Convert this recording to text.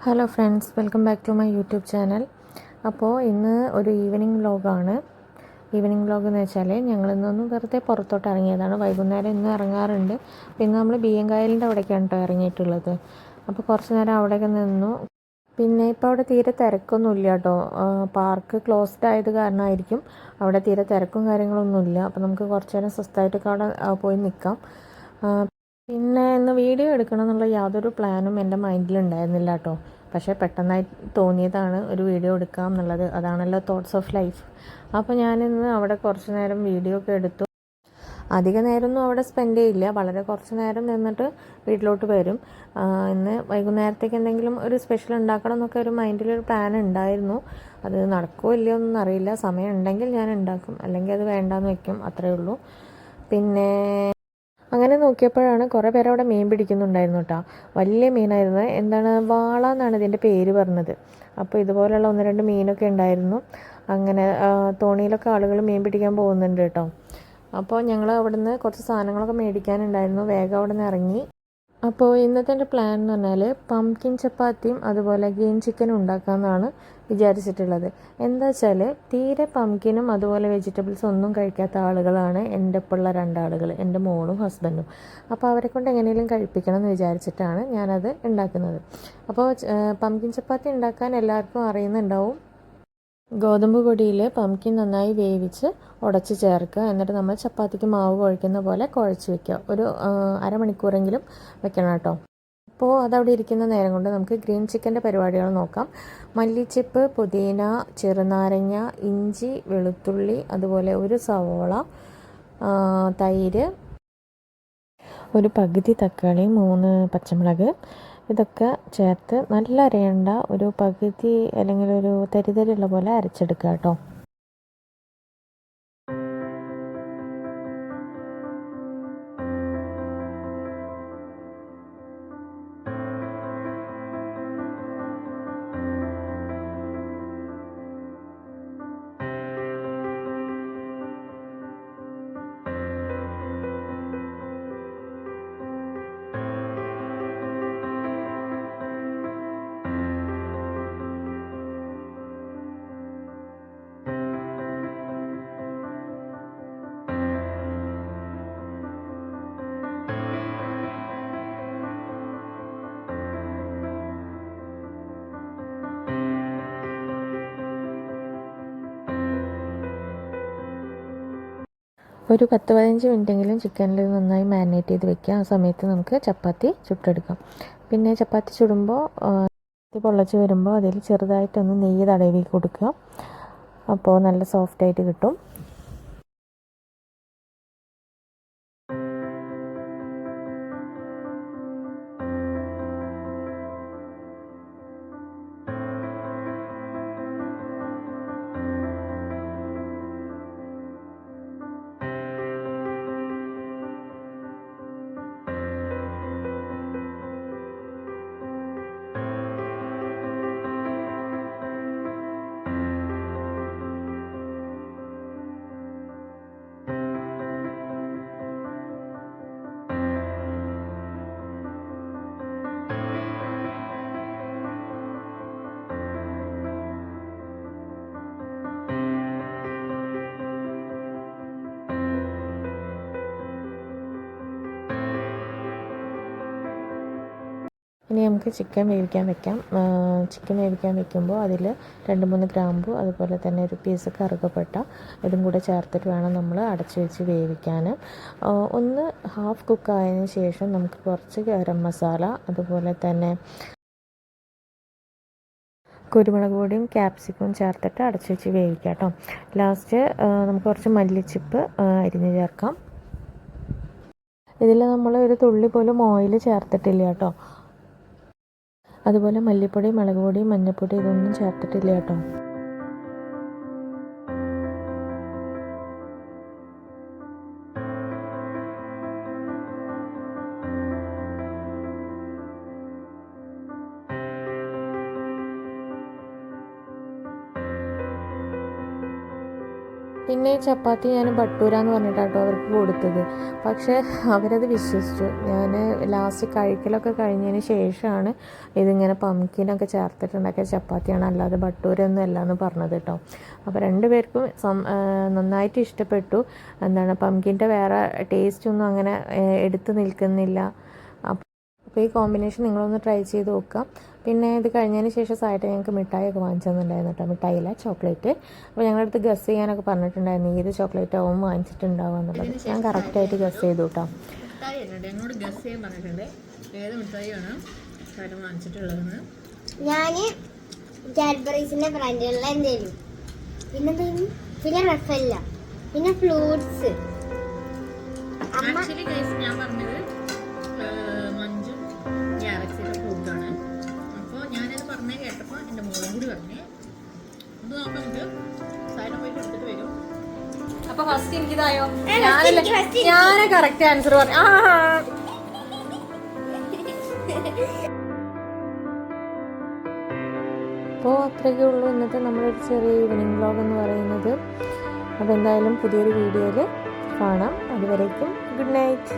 Hello friends, welcome back to my YouTube channel. അപ്പോൾ ഇന്ന് ഒരു ഈവനിങ് വ്ലോഗാണ്. ഈവനിങ് വ്ലോഗ് എന്ന് വെച്ചാൽ ഞങ്ങളിന്നൊന്ന് വെറുതെ പുറത്തോട്ട് ഇറങ്ങിയതാണ്. വൈകുന്നേരം ഇന്ന് ഇറങ്ങാറുണ്ട്. പിന്നെ നമ്മൾ ബിയ്യങ്കായലിൻ്റെ അവിടേക്കാണ് കേട്ടോ ഇറങ്ങിയിട്ടുള്ളത്. അപ്പോൾ കുറച്ച് നേരം അവിടെയൊക്കെ നിന്നു. പിന്നെ ഇപ്പോൾ അവിടെ തീരെ തിരക്കൊന്നുമില്ല കേട്ടോ. പാർക്ക് ക്ലോസ്ഡ് ആയത് കാരണമായിരിക്കും അവിടെ തീരെ തിരക്കും കാര്യങ്ങളൊന്നുമില്ല. അപ്പോൾ നമുക്ക് കുറച്ച് നേരം സ്വസ്ഥമായിട്ടൊക്കെ അവിടെ പോയി നിൽക്കാം. പിന്നെ ഇന്ന് വീഡിയോ എടുക്കണം എന്നുള്ള യാതൊരു പ്ലാനും എൻ്റെ മൈൻഡിലുണ്ടായിരുന്നില്ല കേട്ടോ. പക്ഷേ പെട്ടെന്നായി തോന്നിയതാണ് ഒരു വീഡിയോ എടുക്കാം എന്നുള്ളത്. അതാണല്ലോ തോട്ട്സ് ഓഫ് ലൈഫ്. അപ്പോൾ ഞാനിന്ന് അവിടെ കുറച്ച് നേരം വീഡിയോ ഒക്കെ എടുത്തു. അധിക നേരമൊന്നും അവിടെ സ്പെൻഡ് ചെയ്യില്ല, വളരെ കുറച്ച് നേരം നിന്നിട്ട് വീട്ടിലോട്ട് വരും. ഇന്ന് വൈകുന്നേരത്തേക്ക് എന്തെങ്കിലും ഒരു സ്പെഷ്യൽ ഉണ്ടാക്കണം എന്നൊക്കെ ഒരു മൈൻഡിലൊരു പ്ലാൻ ഉണ്ടായിരുന്നു. അത് നടക്കുമോ ഇല്ലയോ എന്നൊന്നും അറിയില്ല. സമയം ഉണ്ടെങ്കിൽ ഞാൻ ഉണ്ടാക്കും, അല്ലെങ്കിൽ അത് വേണ്ടാന്ന് വെക്കും, അത്രയേ ഉള്ളൂ. പിന്നെ അങ്ങനെ നോക്കിയപ്പോഴാണ് കുറേ പേര് അവിടെ മീൻ പിടിക്കുന്നുണ്ടായിരുന്നു കേട്ടോ. വലിയ മീനായിരുന്നു. എന്താണ്, വാള എന്നാണ് ഇതിൻ്റെ പേര് പറഞ്ഞത്. അപ്പോൾ ഇതുപോലെയുള്ള 1-2 മീനൊക്കെ ഉണ്ടായിരുന്നു. അങ്ങനെ തോണിയിലൊക്കെ ആളുകൾ മീൻ പിടിക്കാൻ പോകുന്നുണ്ട് കേട്ടോ. അപ്പോൾ ഞങ്ങൾ അവിടുന്ന് കുറച്ച് സാധനങ്ങളൊക്കെ മേടിക്കാനുണ്ടായിരുന്നു. വേഗം അവിടെ നിന്ന് ഇറങ്ങി. അപ്പോൾ ഇന്നത്തെ എൻ്റെ പ്ലാൻ എന്ന് പറഞ്ഞാൽ പംകിൻ ചപ്പാത്തിയും അതുപോലെ ഗ്രീൻ ചിക്കനും ഉണ്ടാക്കാമെന്നാണ് വിചാരിച്ചിട്ടുള്ളത്. എന്താ വെച്ചാൽ തീരെ പംകിനും അതുപോലെ വെജിറ്റബിൾസ് ഒന്നും കഴിക്കാത്ത ആളുകളാണ് എൻ്റെ ഒപ്പമുള്ള 2 ആളുകൾ, എൻ്റെ മോളും ഹസ്ബൻഡും. അപ്പോൾ അവരെ കൊണ്ട് എങ്ങനെയും കഴിപ്പിക്കണം എന്ന് വിചാരിച്ചിട്ടാണ് ഞാനത് ഉണ്ടാക്കുന്നത്. അപ്പോൾ പംകിൻ ചപ്പാത്തി ഉണ്ടാക്കാൻ എല്ലാവർക്കും അറിയുന്നുണ്ടാവും. ഗോതമ്പ് പൊടിയിൽ പംകിൻ നന്നായി വേവിച്ച് ഉടച്ച് ചേർക്കുക. എന്നിട്ട് നമ്മൾ ചപ്പാത്തിക്ക് മാവ് കുഴയ്ക്കുന്ന പോലെ കുഴച്ച് വെക്കുക. ഒരു അരമണിക്കൂറെങ്കിലും വെക്കണം കേട്ടോ. അപ്പോൾ അതവിടെ ഇരിക്കുന്ന നേരം കൊണ്ട് നമുക്ക് ഗ്രീൻ ചിക്കൻ്റെ പരിപാടികൾ നോക്കാം. മല്ലിച്ചപ്പ്, പുതിന, ചെറുനാരങ്ങ, ഇഞ്ചി, വെളുത്തുള്ളി, അതുപോലെ ഒരു സവോള, തൈര്, ഒരു പകുതി തക്കാളി, 3 പച്ചമുളക്, ഇതൊക്കെ ചേർത്ത് നല്ല അരയേണ്ട ഒരു പകുതി അല്ലെങ്കിൽ ഒരു തരിതരിയുള്ള പോലെ അരച്ചെടുക്കുക കേട്ടോ. ഒരു 10-15 മിനിറ്റെങ്കിലും ചിക്കനിൽ നന്നായി മാരിനേറ്റ് ചെയ്ത് വെക്കുക. ആ സമയത്ത് നമുക്ക് ചപ്പാത്തി ചുട്ടെടുക്കാം. പിന്നെ ചപ്പാത്തി ചുടുമ്പോൾ പൊള്ളച്ച് വരുമ്പോൾ അതിൽ ചെറുതായിട്ടൊന്ന് നെയ്യ് തടവി കൊടുക്കുക. അപ്പോൾ നല്ല സോഫ്റ്റായിട്ട് കിട്ടും. ഇനി നമുക്ക് ചിക്കൻ വേവിക്കാൻ വെക്കാം. ചിക്കൻ വേവിക്കാൻ വെക്കുമ്പോൾ അതിൽ 2-3 ഗ്രാമ്പു, അതുപോലെ തന്നെ ഒരു പീസ് കറുകപ്പട്ട, ഇതും കൂടെ ചേർത്തിട്ട് വേണം നമ്മൾ അടച്ചു വെച്ച് വേവിക്കാൻ. ഒന്ന് ഹാഫ് കുക്കായതിന് ശേഷം നമുക്ക് കുറച്ച് ഗരം മസാല, അതുപോലെ തന്നെ കുരുമുളക് പൊടിയും ക്യാപ്സിക്കവും ചേർത്തിട്ട് അടച്ചു വെച്ച് വേവിക്കാം കേട്ടോ. ലാസ്റ്റ് നമുക്ക് കുറച്ച് മല്ലിച്ചിപ്പ് അരിഞ്ഞ് ചേർക്കാം. ഇതിൽ നമ്മൾ ഒരു തുള്ളി പോലും ഓയിൽ ചേർത്തിട്ടില്ല കേട്ടോ. അതുപോലെ മല്ലിപ്പൊടി, മുളക് പൊടി, മഞ്ഞൾപ്പൊടി ഇതൊന്നും ചേർത്തിട്ടില്ല കേട്ടോ. പിന്നെ ചപ്പാത്തി ഞാൻ ബട്ടൂര എന്ന് പറഞ്ഞിട്ടാട്ടോ അവർക്ക് കൊടുത്തത്. പക്ഷേ അവരത് വിശ്വസിച്ചു. ഞാൻ ലാസ്റ്റ് കഴിക്കലൊക്കെ കഴിഞ്ഞതിന് ശേഷമാണ് ഇതിങ്ങനെ പംകിനൊക്കെ ചേർത്തിട്ടുണ്ടാക്കിയ ചപ്പാത്തിയാണ്, അല്ലാതെ ബട്ടൂരൊന്നും അല്ല എന്ന് പറഞ്ഞത് കേട്ടോ. അപ്പോൾ രണ്ടുപേർക്കും നന്നായിട്ട് ഇഷ്ടപ്പെട്ടു. എന്താണ് പംകിൻ്റെ വേറെ ടേസ്റ്റൊന്നും അങ്ങനെ എടുത്ത് നിൽക്കുന്നില്ല. അപ്പോൾ ഈ കോമ്പിനേഷൻ നിങ്ങളൊന്ന് ട്രൈ ചെയ്ത് നോക്കാം. പിന്നെ ഇത് കഴിഞ്ഞതിന് ശേഷം സായിട്ട് ഞങ്ങൾക്ക് മിഠായിയൊക്കെ വാങ്ങിച്ചു തന്നിട്ടുണ്ടായിരുന്നു കേട്ടോ. മിഠായില്ല, ചോക്ലേറ്റ്. അപ്പോൾ ഞങ്ങളുടെ അടുത്ത് ഗസ് ചെയ്യാനൊക്കെ പറഞ്ഞിട്ടുണ്ടായിരുന്നു ഏത് ചോക്ലേറ്റ് ആവും വാങ്ങിച്ചിട്ടുണ്ടാവുക എന്നുള്ളത്. ഞാൻ കറക്റ്റായിട്ട് ഗസ് ചെയ്തു കേട്ടോ. മിഠായി ഞങ്ങളോട് ഗസ് ചെയ്യാൻ പറഞ്ഞിട്ടുണ്ട് ഏത് മിഠായിയാണ് വാങ്ങിച്ചിട്ടുള്ളതെന്ന്. ഞാൻ കാഡ്ബറീസിൻ്റെ ബ്രാൻഡുകളിൽ എന്തെങ്കിലും പിന്നെ റഫല്ല പിന്നെ ഫ്രൂട്ട്സ്. ആക്ച്വലി ഗൈസ് ഞാൻ പറഞ്ഞത് മഞ്ജു ഗാലക്സിയുടെ ഫ്രൂട്ടാണ്. അപ്പോൾ ഞാനത് പറഞ്ഞേ കേട്ടപ്പോൾ എൻ്റെ മോളും കൂടി പറഞ്ഞേ അത് നോക്കാം, നമുക്ക് സൈഡിൽ പോയിട്ട് എടുത്തിട്ട് വരും. അപ്പോൾ ഫസ്റ്റ് എനിക്കിതായോ? ഞാൻ കറക്റ്റ് ആൻസർ പറഞ്ഞു. അപ്പോൾ അത്രയൊക്കെ ഉള്ളൂ ഇന്നത്തെ നമ്മളൊരു ചെറിയ ഈവനിങ് വ്ലോഗ് എന്ന് പറയുന്നത്. അപ്പോൾ എന്തായാലും പുതിയൊരു വീഡിയോയിൽ കാണാം. അതുവരേക്കും ഗുഡ് നൈറ്റ്.